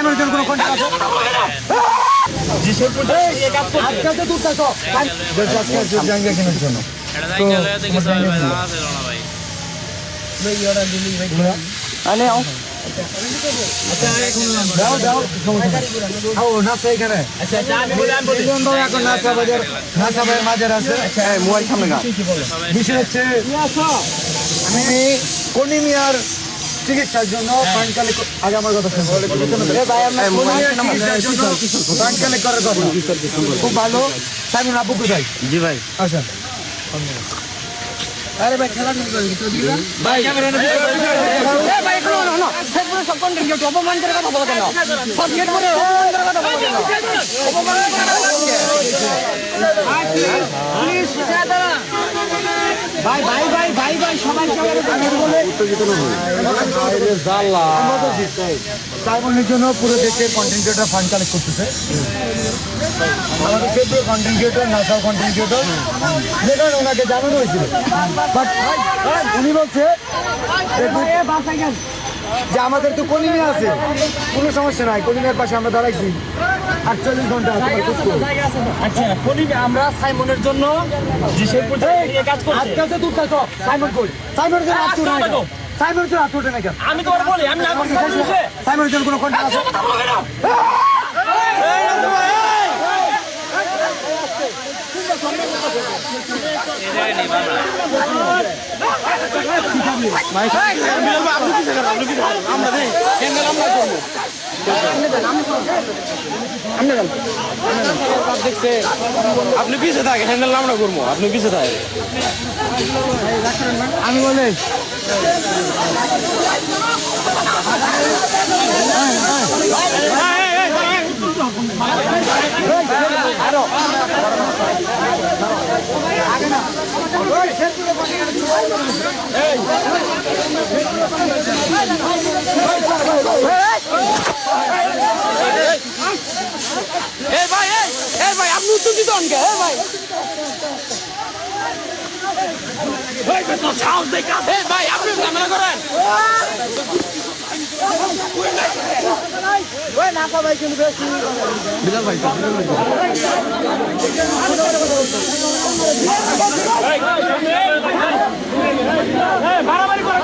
সাইমনের জন্য কোনো কন্ট্যাক্ট আছে? আজকে তো তুলতেছ বেশ আজকে জায়গা কেনার জন্য আমি কনিমিয়ার চিকিৎসার জন্য ফান্ড কালেক্ট আগে আমার কথা ফান্ড কালেক্ট করার কথা খুব ভালো। সাইমন আপু কোথায়? জি ভাই আচ্ছা আরে ভাই খেলা ভাই ক্যামেরা ভাই সব কন্টেন্ট অপমান করে কথা বলতে না সব গেট করে অপমান করে কথা বলতে না অপমান ভাই ভাই ভাই ভাই ভাই সবাই বলে উত্তেজিত না হয় জাল্লা আমরা তো সাইমনের জন্য পুরো দেশে কন্টেন্ট ক্রিয়েটর ফান্ড কালেক্ট করতেছে। আমাদের ক্ষেত্রে কন্টেন্ট ক্রিয়েটর নাসাও কন্টেন্ট ক্রিয়েটর যেখানে ওনাকে জানানো হয়েছিল বাট উনি বলছে যে আমাদের তো কলিমিয়া আছে, কোনো সমস্যা নাই, কলিমিয়ার পাশে আমরা দাঁড়াইছি 48 ঘন্টা। আচ্ছা আমরা সাইমনের জন্য কাজ করছি। আজকে তো সাইমন কই? সাইমনের জন্য সাইমনের জন্য আত্মটা নাই কেন? আমি তো বলি আমি সাইমনের জন্য কোনো কন্ট্যাক্ট আছে? আপনি পিছিয়ে থাকে হ্যান্ডেল আমরা করবো, আপনি পিছিয়ে থাকে। আমি বলে ভাই আপনি উত্তর দিতে অনকে ভাই ভাই আপনি ক্যামেরা করেন বিলাল ভাই মারামারি করা